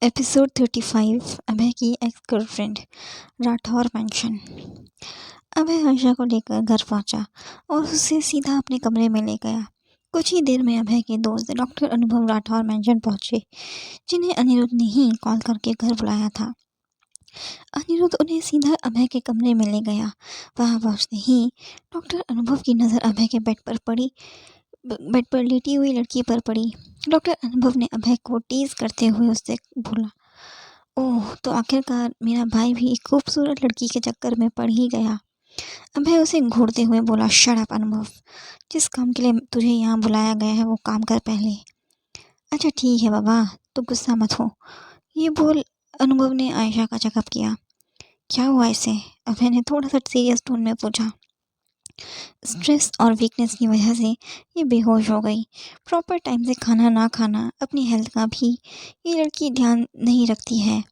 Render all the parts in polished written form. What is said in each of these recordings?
Episode 35। अभय की ex girlfriend Rathore mention. अभय आयशा को लेकर घर पहुंचा और उसे सीधा अपने कमरे में ले गया। कुछ ही देर में अभय के दोस्त डॉक्टर अनुभव राठौर मेंशन पहुंचे, जिन्हें अनिरुद्ध ने ही कॉल करके घर बुलाया था। अनिरुद्ध उन्हें सीधा अभय के कमरे में ले गया। वहां पहुंचते ही डॉक्टर अनुभव की नज़र अभय के बेड पर लेटी हुई लड़की पर पड़ी। डॉक्टर अनुभव ने अभय को टीज करते हुए उससे बोला, ओह, तो आखिरकार मेरा भाई भी एक खूबसूरत लड़की के चक्कर में पड़ ही गया। अभय उसे घूरते हुए बोला, शट अप अनुभव, जिस काम के लिए तुझे यहाँ बुलाया गया है वो काम कर पहले। अच्छा ठीक है बाबा, तू गुस्सा मत हो, ये बोल अनुभव ने आयशा का चेकअप किया। क्या हुआ इसे? अभय ने थोड़ा सा सीरियस टोन में पूछा। स्ट्रेस और वीकनेस की वजह से ये बेहोश हो गई। प्रॉपर टाइम से खाना ना खाना, अपनी हेल्थ का भी ये लड़की ध्यान नहीं रखती है,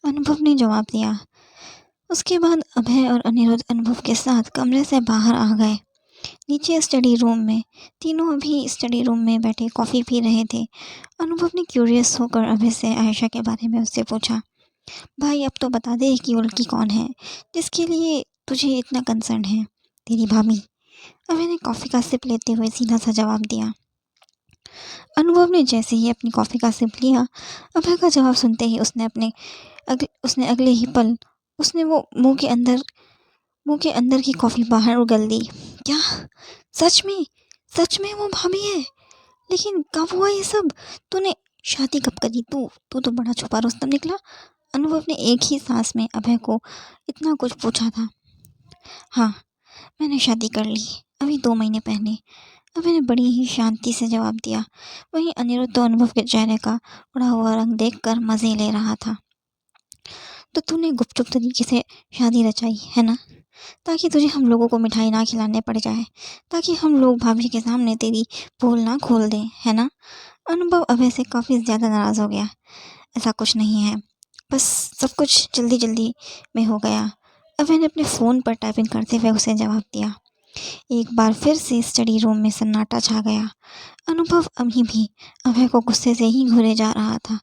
अनुभव ने जवाब दिया। उसके बाद अभय और अनिरुद्ध अनुभव के साथ कमरे से बाहर आ गए। नीचे स्टडी रूम में तीनों अभी स्टडी रूम में बैठे कॉफ़ी पी रहे थे। अनुभव ने क्यूरियस होकर अभय से आयशा के बारे में उससे पूछा, भाई अब तो बता दे कि वो लड़की कौन है जिसके लिए तुझे इतना कंसर्न है। तेरी भाभी, अभय ने कॉफ़ी का सिप लेते हुए सीधा सा जवाब दिया। अनुभव ने जैसे ही अपनी कॉफ़ी का सिप लिया, अभय का जवाब सुनते ही उसने अगले ही पल उसने वो मुंह के अंदर की कॉफ़ी बाहर उगल दी। क्या? सच में? सच में वो भाभी है? लेकिन कब हुआ ये सब? तूने शादी कब करी? तू तो बड़ा छुपा रुस्तम निकला। अनुभव ने एक ही सांस में अभय को इतना कुछ पूछा था। हाँ, मैंने शादी कर ली अभी 2 महीने पहले, अभय ने बड़ी ही शांति से जवाब दिया। वहीं अनिरुद्ध तो अनुभव के चेहरे का उड़ा हुआ रंग देखकर मज़े ले रहा था। तो तूने गुपचुप तरीके से शादी रचाई है ना, ताकि तुझे हम लोगों को मिठाई ना खिलाने पड़ जाए, ताकि हम लोग भाभी के सामने तेरी पोल ना खोल दें, है ना? अनुभव अभय से काफ़ी ज़्यादा नाराज़ हो गया। ऐसा कुछ नहीं है, बस सब कुछ जल्दी जल्दी में हो गया, अभय ने अपने फ़ोन पर टाइपिंग करते हुए उसे जवाब दिया। एक बार फिर से स्टडी रूम में सन्नाटा छा गया। अनुभव अभी भी अभय को गुस्से से ही घूरे जा रहा था।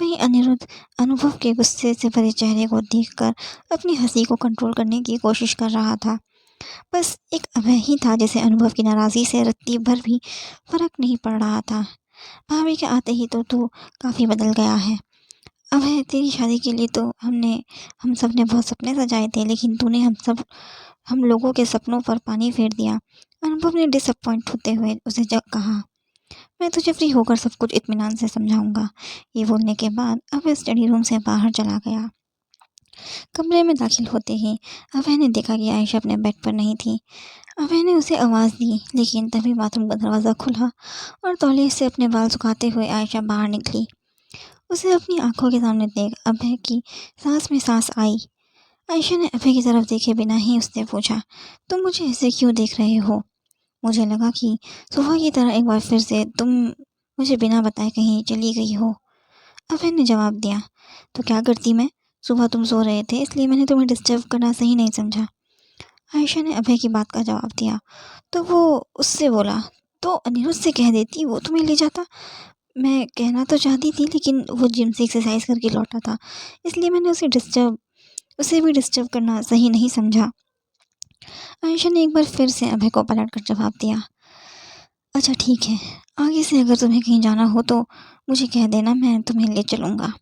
वहीं अनिरुद्ध अनुभव के गुस्से से भरे चेहरे को देखकर अपनी हंसी को कंट्रोल करने की कोशिश कर रहा था। बस एक अभय ही था जिसे अनुभव की नाराज़गी से रत्ती भर भी फर्क नहीं पड़ रहा था। भाभी के आते ही तो तू काफ़ी बदल गया है अभय। तेरी शादी के लिए तो हम सब ने बहुत सपने सजाए थे, लेकिन तूने हम लोगों के सपनों पर पानी फेर दिया। अनुभव ने डिसअपॉइंट होते हुए उसे जब कहा, मैं तुझे फ्री होकर सब कुछ इत्मीनान से समझाऊंगा। ये बोलने के बाद अभय स्टडी रूम से बाहर चला गया। कमरे में दाखिल होते ही अभय ने देखा कि आयशा अपने बेड पर नहीं थी। अभय ने उसे आवाज़ दी, लेकिन तभी बाथरूम का दरवाज़ा खुला और तौलिए से अपने बाल सुखाते हुए आयशा बाहर निकली। उसे अपनी आंखों के सामने देख अभय की सांस में सांस आई। आयशा ने अभय की तरफ देखे बिना ही उससे पूछा, तुम मुझे ऐसे क्यों देख रहे हो? मुझे लगा कि सुबह की तरह एक बार फिर से तुम मुझे बिना बताए कहीं चली गई हो, अभय ने जवाब दिया। तो क्या करती मैं? सुबह तुम सो रहे थे इसलिए मैंने तुम्हें डिस्टर्ब करना सही नहीं समझा, आयशा ने अभय की बात का जवाब दिया। तो वो उससे बोला, तो अनिरुद्ध से कह देती, वो तुम्हें ले जाता। मैं कहना तो चाहती थी, लेकिन वो जिम से एक्सरसाइज करके लौटा था, इसलिए मैंने उसे भी डिस्टर्ब करना सही नहीं समझा, आयशा ने एक बार फिर से अभय को पलट कर जवाब दिया। अच्छा ठीक है, आगे से अगर तुम्हें कहीं जाना हो तो मुझे कह देना, मैं तुम्हें ले चलूँगा।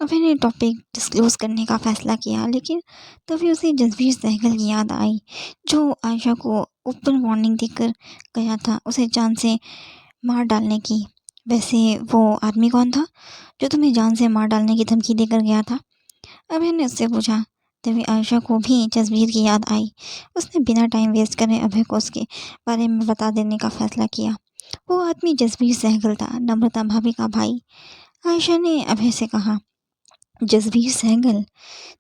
अभय ने टॉपिक डिस्क्लोज करने का फ़ैसला किया, लेकिन तभी उसे जसबीर सहगल की याद आई, जो आयशा को ओपन वार्निंग देकर गया था उसे जान से मार डालने की। वैसे वो आदमी कौन था जो तुम्हें जान से मार डालने की धमकी देकर गया था? अभय ने उससे पूछा। तभी आयशा को भी जसबीर की याद आई। उसने बिना टाइम वेस्ट करे अभय को उसके बारे में बता देने का फैसला किया। वो आदमी जसबीर सहगल था, नम्रता भाभी का भाई। आयशा ने अभय से कहा, जसबीर सहगल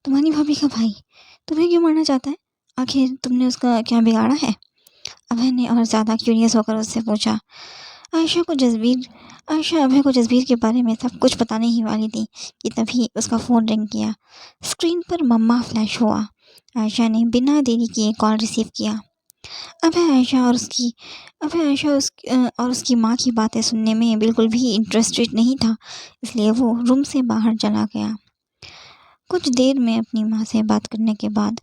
तुम्हारी भाभी का भाई तुम्हें क्यों मारना चाहता है? आखिर तुमने उसका क्या बिगाड़ा है? अभय ने और ज़्यादा क्यूरियस होकर उससे पूछा। आयशा अभय को जसबीर के बारे में सब कुछ बताने ही वाली थी कि तभी उसका फ़ोन रिंग किया। स्क्रीन पर मम्मा फ्लैश हुआ। आयशा ने बिना देरी किए कॉल रिसीव किया। अभय आयशा और उसकी माँ की बातें सुनने में बिल्कुल भी इंटरेस्टेड नहीं था, इसलिए वो रूम से बाहर चला गया। कुछ देर में अपनी माँ से बात करने के बाद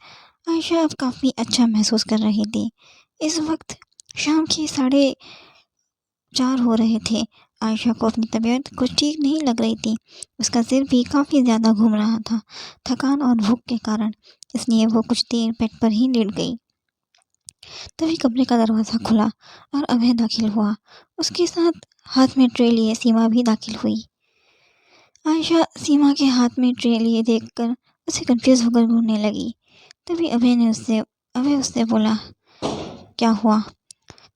आयशा अब काफ़ी अच्छा महसूस कर रही थी। इस वक्त शाम के 4:30 हो रहे थे। आयशा को अपनी तबीयत कुछ ठीक नहीं लग रही थी। उसका सिर भी काफ़ी ज़्यादा घूम रहा था, थकान और भूख के कारण, इसलिए वो कुछ देर बेड पर ही लेट गई। तभी कमरे का दरवाज़ा खुला और अभय दाखिल हुआ। उसके साथ हाथ में ट्रे लिए सीमा भी दाखिल हुई। आयशा सीमा के हाथ में ट्रे लिए देखकर उसे कंफ्यूज होकर घूरने लगी। तभी अभय उससे बोला, क्या हुआ?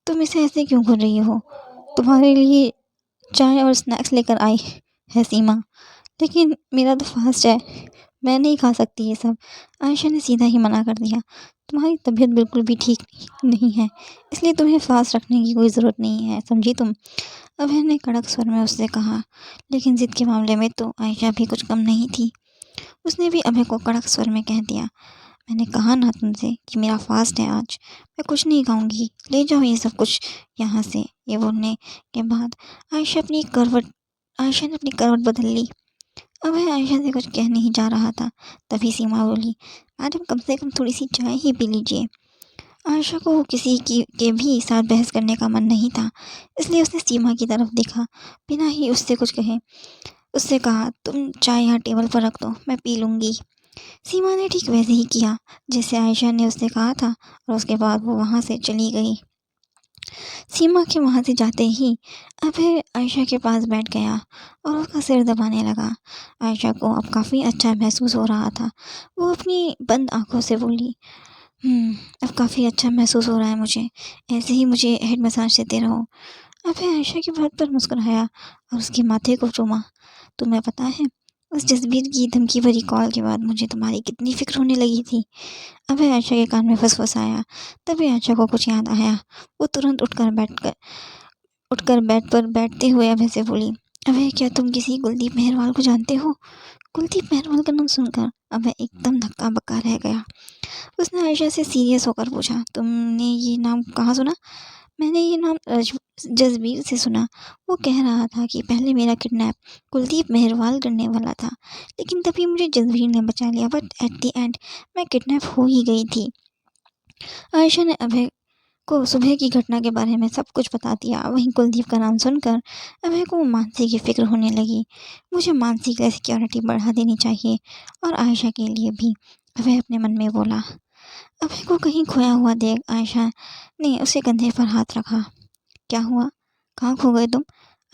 तुम इसे ऐसे क्यों घूर रही हो? तुम्हारे लिए चाय और स्नैक्स लेकर आई है सीमा, लेकिन मेरा तो फास्ट है, मैं नहीं खा सकती ये सब। आयशा ने सीधा ही मना कर दिया, तुम्हारी तबीयत बिल्कुल भी ठीक नहीं है, इसलिए तुम्हें फास्ट रखने की कोई ज़रूरत नहीं है, समझी तुम? अभय ने कड़क स्वर में उससे कहा। लेकिन जिद के मामले में तो आयशा भी कुछ कम नहीं थी। उसने भी अभय को कड़क स्वर में कह दिया, मैंने कहा ना तुमसे कि मेरा फास्ट है आज, मैं कुछ नहीं खाऊंगी, ले जाओ ये सब कुछ यहाँ से। ये बोलने के बाद आयशा ने अपनी करवट बदल ली। अभय आयशा से कुछ कह नहीं जा रहा था, तभी सीमा बोली, मैडम कम से कम थोड़ी सी चाय ही पी लीजिए। आयशा को किसी की के भी साथ बहस करने का मन नहीं था, इसलिए उसने सीमा की तरफ देखा, बिना ही उससे कुछ कहे उससे कहा, तुम चाय यहाँ टेबल पर रख दो, मैं पी लूँगी। सीमा ने ठीक वैसे ही किया जैसे आयशा ने उससे कहा था, और उसके बाद वो वहाँ से चली गई। सीमा के वहाँ से जाते ही अभय आयशा के पास बैठ गया और उसका सिर दबाने लगा। आयशा को अब काफ़ी अच्छा महसूस हो रहा था। वो अपनी बंद आंखों से बोली, अब काफ़ी अच्छा महसूस हो रहा है मुझे, ऐसे ही मुझे हेड मसाज देते रहो। अभय आयशा की बात पर मुस्कुराया और उसके माथे को चूमा। तुम्हें पता है, उस जसबीर की धमकी भरी कॉल के बाद मुझे तुम्हारी कितनी फिक्र होने लगी थी। अभय आयशा के कान में फुसफुसाया। तभी आयशा को कुछ याद आया। वो तुरंत उठकर बेड पर बैठते हुए अभय से बोली, अभय क्या तुम किसी कुलदीप मेहरवाल को जानते हो? कुलदीप मेहरवाल का नाम सुनकर अभय एकदम धक्का बक्का रह गया। उसने आयशा से सीरियस होकर पूछा, तुमने ये नाम कहाँ सुना? मैंने ये नाम जसबीर से सुना। वो कह रहा था कि पहले मेरा किडनैप कुलदीप मेहरवाल करने वाला था, लेकिन तभी मुझे जसबीर ने बचा लिया, बट एट द एंड मैं किडनैप हो ही गई थी। आयशा ने अभय को सुबह की घटना के बारे में सब कुछ बता दिया। वहीं कुलदीप का नाम सुनकर अभय को मानसी की फिक्र होने लगी। मुझे मानसी की सिक्योरिटी बढ़ा देनी चाहिए, और आयशा के लिए भी, अभय अपने मन में बोला। अभय को कहीं खोया हुआ देख आयशा ने उसके कंधे पर हाथ रखा। क्या हुआ, कहाँ खो गए तुम?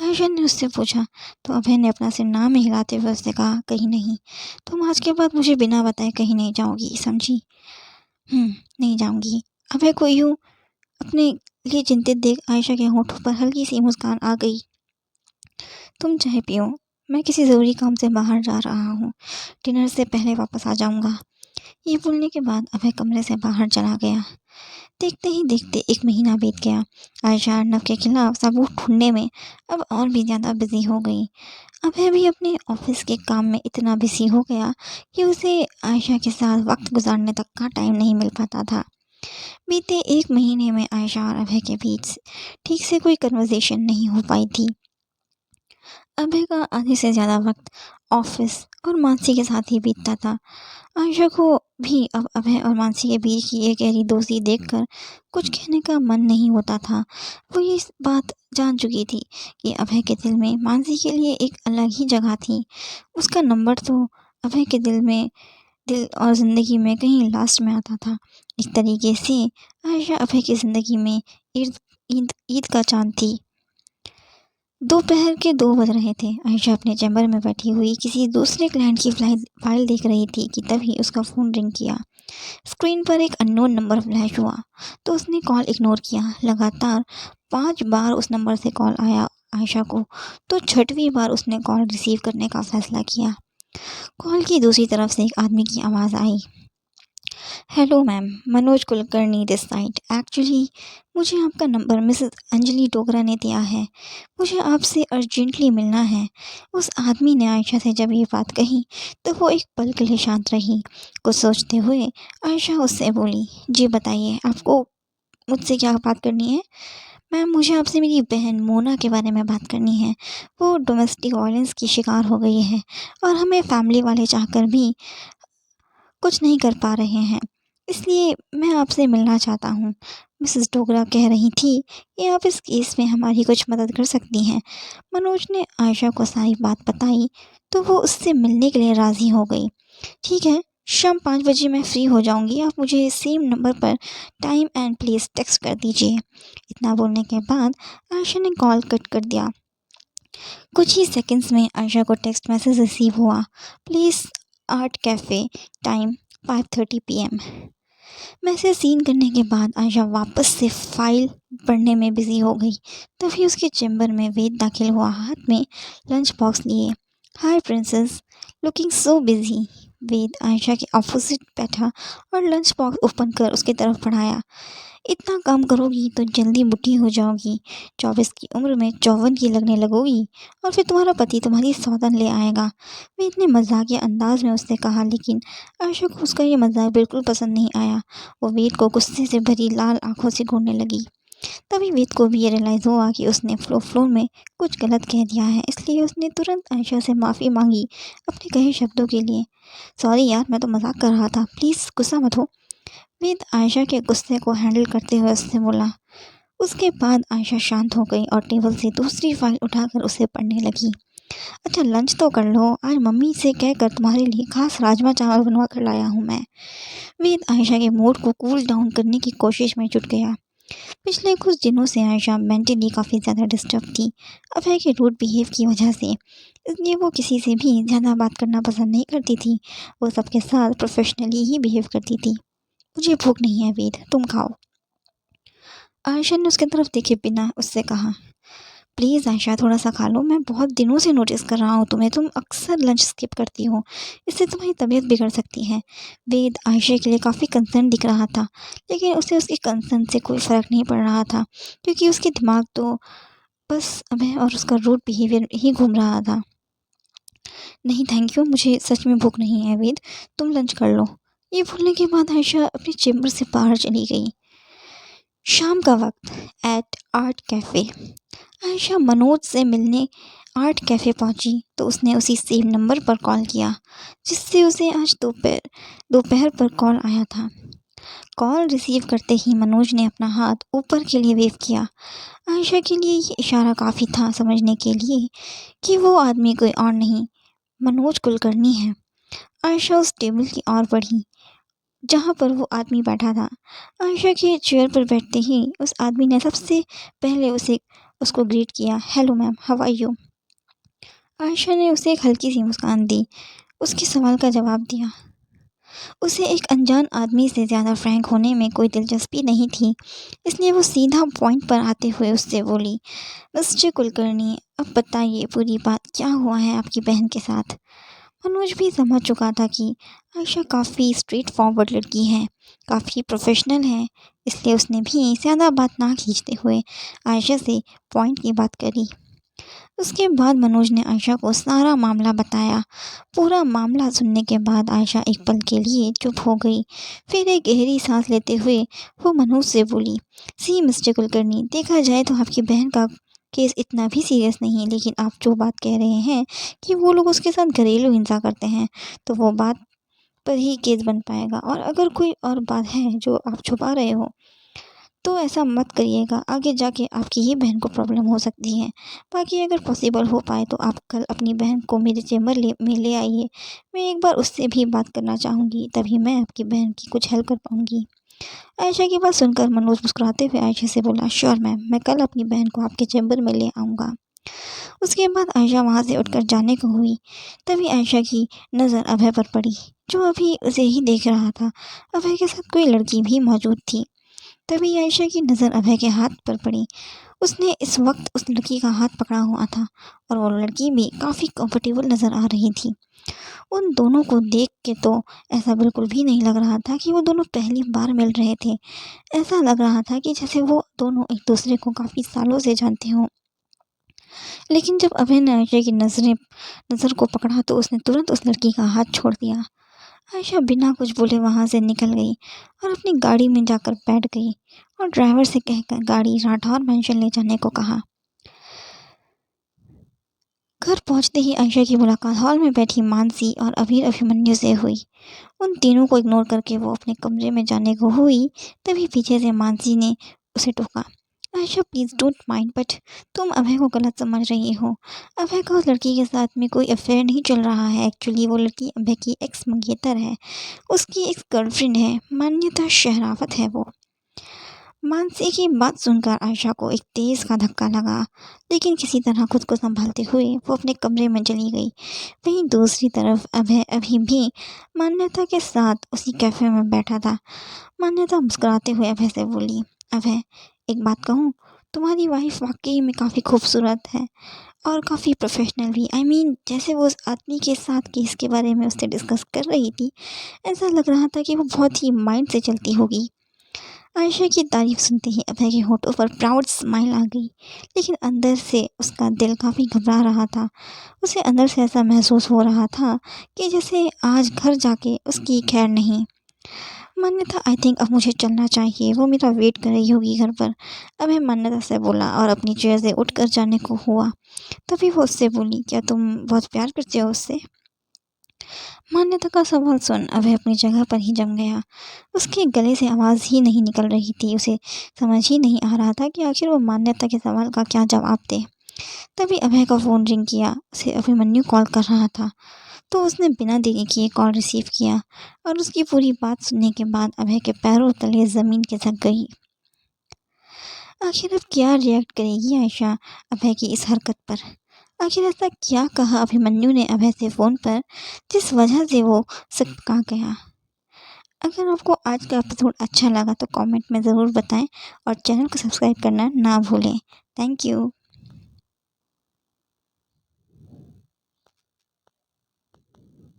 आयशा ने उससे पूछा। तो अभय ने अपना सिर ना में हिलाते हुए उससे कहा, कहीं नहीं, तुम आज के बाद मुझे बिना बताए कहीं नहीं जाओगी, समझी? नहीं जाऊंगी। अभय को यूं अपने लिए चिंतित देख आयशा के होठों पर हल्की सी मुस्कान आ गई। तुम चाय पियो, मैं किसी ज़रूरी काम से बाहर जा रहा हूँ, डिनर से पहले वापस आ जाऊँगा। ये बोलने के बाद अभय कमरे से बाहर चला गया। देखते ही देखते 1 महीना बीत गया। आयशा अर्नब के खिलाफ सबूत ढूंढने में अब और भी ज़्यादा बिजी हो गई। अभय भी अपने ऑफिस के काम में इतना बिजी हो गया कि उसे आयशा के साथ वक्त गुजारने तक का टाइम नहीं मिल पाता था। बीते 1 महीने में आयशा और अभय के बीच ठीक से कोई कन्वर्सेशन नहीं हो पाई थी। अभय का आधे से ज़्यादा वक्त ऑफिस और मानसी के साथ ही बीतता था। आयशा को भी अब अभय और मानसी के बीच की ये गहरी दोस्ती देखकर कुछ कहने का मन नहीं होता था। वो ये बात जान चुकी थी कि अभय के दिल में मानसी के लिए एक अलग ही जगह थी। उसका नंबर तो अभय के दिल और ज़िंदगी में कहीं लास्ट में आता था। इस तरीके से आयशा अभय की ज़िंदगी में ईद ईद ईद का चाँद थी। दोपहर के 2 बज रहे थे। आयशा अपने चैम्बर में बैठी हुई किसी दूसरे क्लाइंट की फाइल देख रही थी कि तभी उसका फ़ोन रिंग किया। स्क्रीन पर एक अननोन नंबर फ्लैश हुआ तो उसने कॉल इग्नोर किया। लगातार 5 बार उस नंबर से कॉल आया आयशा को, तो 6वीं बार उसने कॉल रिसीव करने का फ़ैसला किया। कॉल की दूसरी तरफ से एक आदमी की आवाज़ आई, hello ma'am, Manoj Kulkarni this side. Actually मुझे आपका नंबर मिसेस अंजलि डोगरा ने दिया है, मुझे आपसे अर्जेंटली मिलना है। उस आदमी ने आयशा से जब ये बात कही तो वो एक पल के लिए शांत रही। कुछ सोचते हुए आयशा उससे बोली, जी बताइए, आपको मुझसे क्या बात करनी है? मैम, मुझे आपसे मेरी बहन मोना के बारे में बात करनी है। वो डोमेस्टिक वायलेंस की शिकार हो गई है और हमें फैमिली वाले चाहकर भी कुछ नहीं कर पा रहे हैं। इसलिए मैं आपसे मिलना चाहता हूँ। मिसेस डोगरा कह रही थी कि आप इस केस में हमारी कुछ मदद कर सकती हैं। मनोज ने आयशा को सारी बात बताई तो वो उससे मिलने के लिए राज़ी हो गई। ठीक है, शाम 5 बजे मैं फ्री हो जाऊंगी। आप मुझे सेम नंबर पर टाइम एंड प्लेस टेक्स्ट कर दीजिए। इतना बोलने के बाद आयशा ने कॉल कट कर दिया। कुछ ही सेकंड्स में आयशा को टेक्स्ट मैसेज रिसीव हुआ। Please art cafe, time 5:30 PM। Message seen करने के बाद आयशा वापस से फाइल पढ़ने में बिजी हो गई। तभी उसके चैम्बर में वेद दाखिल हुआ, हाथ में लंच बॉक्स लिए। हाय प्रिंसेस, लुकिंग सो बिजी। वेद आयशा के ऑपोजिट बैठा और लंच बॉक्स ओपन कर उसकी तरफ बढ़ाया। इतना काम करोगी तो जल्दी बुढ़ी हो जाओगी। 24 की उम्र में 54 की लगने लगोगी और फिर तुम्हारा पति तुम्हारी सौगंध ले आएगा। वेद ने मजाकिया अंदाज में उससे कहा, लेकिन आयशा को उसका ये मजाक बिल्कुल पसंद नहीं आया। वो वेद को गुस्से से भरी लाल आंखों से घूरने लगी। तभी वेद को भी ये रियलाइज़ हुआ कि उसने फ्लो में कुछ गलत कह दिया है। इसलिए उसने तुरंत आयशा से माफ़ी मांगी अपने कहे शब्दों के लिए। सॉरी यार, मैं तो मजाक कर रहा था, प्लीज़ गुस्सा मत हो। वेद आयशा के गुस्से को हैंडल करते हुए उससे बोला। उसके बाद आयशा शांत हो गई और टेबल से दूसरी फाइल उठाकर उसे पढ़ने लगी। अच्छा, लंच तो कर लो। आज मम्मी से कहकर तुम्हारे लिए खास राजमा चावल बनवा कर लाया हूँ मैं। वेद आयशा के मूड को कूल डाउन करने की कोशिश में जुट गया। पिछले कुछ दिनों से आयशा मेंटली काफ़ी ज़्यादा डिस्टर्ब थी, अभय के रूड बिहेव की वजह से। इसलिए वो किसी से भी ज़्यादा बात करना पसंद नहीं करती थी। वो सबके साथ प्रोफेशनली ही बिहेव करती थी। मुझे भूख नहीं है वेद, तुम खाओ। आयशा ने उसकी तरफ देखे बिना उससे कहा। प्लीज़ आयशा, थोड़ा सा खा लो। मैं बहुत दिनों से नोटिस कर रहा हूँ तुम्हें, तुम अक्सर लंच स्किप करती हो। इससे तुम्हारी तबीयत बिगड़ सकती है। वेद आयशा के लिए काफ़ी कंसर्न दिख रहा था, लेकिन उसे उसके कंसर्न से कोई फ़र्क नहीं पड़ रहा था, क्योंकि उसके दिमाग तो बस अभय और उसका रूड बिहेवियर ही घूम रहा था। नहीं थैंक यू, मुझे सच में भूख नहीं है वेद, तुम लंच कर लो। ये बोलने के बाद आयशा अपने चैम्बर से बाहर चली गई। शाम का वक्त, at art cafe. Ayesha Manoj से मिलने आर्ट कैफ़े पहुंची तो उसने उसी सेम नंबर पर कॉल किया जिससे उसे आज दोपहर दोपहर पर कॉल आया था। कॉल रिसीव करते ही मनोज ने अपना हाथ ऊपर के लिए वेव किया। आयशा के लिए ये इशारा काफ़ी था समझने के लिए कि वो आदमी कोई और नहीं, मनोज कुलकर्णी है। आयशा उस टेबल की ओर बढ़ी जहाँ पर वो आदमी बैठा था। आयशा के चेयर पर बैठते ही उस आदमी ने सबसे पहले उसको ग्रीट किया। Hello ma'am, how are you. Ayesha ने उसे एक हल्की सी मुस्कान दी, उसके सवाल का जवाब दिया। उसे एक अनजान आदमी से ज़्यादा फ्रैंक होने में कोई दिलचस्पी नहीं थी, इसलिए वो सीधा पॉइंट पर आते हुए उससे बोली, मिस्टर कुलकर्णी, अब बताइए पूरी बात, क्या हुआ है आपकी बहन के साथ। मनोज भी समझ चुका था कि आयशा काफ़ी स्ट्रेट फॉरवर्ड लड़की है, काफ़ी प्रोफेशनल है, इसलिए उसने भी ज़्यादा बात ना खींचते हुए आयशा से पॉइंट की बात करी। उसके बाद मनोज ने आयशा को सारा मामला बताया। पूरा मामला सुनने के बाद आयशा एक पल के लिए चुप हो गई। फिर एक गहरी सांस लेते हुए वो मनोज से बोली, सी मिस्टर कुलकर्णी, देखा जाए तो आपकी बहन का केस इतना भी सीरियस नहीं है, लेकिन आप जो बात कह रहे हैं कि वो लोग उसके साथ घरेलू हिंसा करते हैं, तो वो बात पर ही केस बन पाएगा। और अगर कोई और बात है जो आप छुपा रहे हो तो ऐसा मत करिएगा, आगे जाके आपकी ही बहन को प्रॉब्लम हो सकती है। बाकी अगर पॉसिबल हो पाए तो आप कल अपनी बहन को मेरे चैम्बर में ले आइए, मैं एक बार उससे भी बात करना चाहूँगी, तभी मैं आपकी बहन की कुछ हेल्प कर पाऊँगी। आयशा की बात सुनकर मनोज मुस्कुराते हुए आयशा से बोला, श्योर मैम, मैं कल अपनी बहन को आपके चैम्बर में ले आऊँगा। उसके बाद आयशा वहाँ से उठकर जाने को हुई। तभी आयशा की नज़र अभय पर पड़ी, जो अभी उसे ही देख रहा था। अभय के साथ कोई लड़की भी मौजूद थी। तभी आयशा की नज़र अभय के हाथ पर पड़ी। उसने इस वक्त उस लड़की का हाथ पकड़ा हुआ था और वो लड़की भी काफ़ी कंफर्टेबल नज़र आ रही थी। उन दोनों को देख के तो ऐसा बिल्कुल भी नहीं लग रहा था कि वो दोनों पहली बार मिल रहे थे। ऐसा लग रहा था कि जैसे वो दोनों एक दूसरे को काफ़ी सालों से जानते हों। लेकिन जब अभय ने आयशा की नज़र को पकड़ा तो उसने तुरंत उस लड़की का हाथ छोड़ दिया। आयशा बिना कुछ बोले वहाँ से निकल गई और अपनी गाड़ी में जाकर बैठ गई और ड्राइवर से कहकर गाड़ी राठौर मैंशन ले जाने को कहा। घर पहुंचते ही आयशा की मुलाकात हॉल में बैठी मानसी और अभीर अभिमन्यु से हुई। उन तीनों को इग्नोर करके वो अपने कमरे में जाने को हुई, तभी पीछे से मानसी ने उसे टोका। Ayesha please don't mind, but तुम अभय को गलत समझ रही हो। अभय का उस लड़की के साथ में कोई अफेयर नहीं चल रहा है। एक्चुअली वो लड़की अभय की एक्स मंगेतर है, उसकी एक्स गर्लफ्रेंड है, मान्यता शहरावत है वो। मानसी की बात सुनकर आयशा को एक तेज़ का धक्का लगा, लेकिन किसी तरह खुद को संभालते हुए वो अपने कमरे में चली गई। वहीं दूसरी तरफ अभय अभी भी मान्यता के साथ उसी कैफ़े में बैठा था। मान्यता मुस्कुराते हुए अभय से बोली, अभय एक बात कहूँ, तुम्हारी वाइफ वाकई में काफ़ी खूबसूरत है और काफ़ी प्रोफेशनल भी। आई मीन जैसे वो उस आदमी के साथ केस के बारे में उससे डिस्कस कर रही थी, ऐसा लग रहा था कि वो बहुत ही माइंड से चलती होगी। आयशा की तारीफ सुनते ही अभय के होठों पर प्राउड स्माइल आ गई, लेकिन अंदर से उसका दिल काफ़ी घबरा रहा था। उसे अंदर से ऐसा महसूस हो रहा था कि जैसे आज घर जाके उसकी खैर नहीं। मान्यता आई थिंक अब मुझे चलना चाहिए, वो मेरा वेट कर रही होगी घर पर। अभय मान्यता से बोला और अपनी चेयर से उठकर जाने को हुआ। तभी वो उससे बोली, क्या तुम बहुत प्यार करते हो उससे? मान्यता का सवाल सुन अभय अपनी जगह पर ही जम गया। उसके गले से आवाज़ ही नहीं निकल रही थी। उसे समझ ही नहीं आ रहा था कि आखिर वो मान्यता के सवाल का क्या जवाब दे। तभी अभय का फ़ोन रिंग किया। उसे अभिमन्यु कॉल कर रहा था, तो उसने बिना देरी किए कॉल रिसीव किया और उसकी पूरी बात सुनने के बाद अभय के पैरों तले ज़मीन खिसक गई। आखिर अब क्या रिएक्ट करेगी आयशा अभय की इस हरकत पर? आखिर ऐसा क्या कहा अभिमन्यु ने अभय से फ़ोन पर जिस वजह से वो सटका गया? अगर आपको आज का एपिसोड अच्छा लगा तो कमेंट में ज़रूर बताएं और चैनल को सब्सक्राइब करना ना भूलें। Thank you.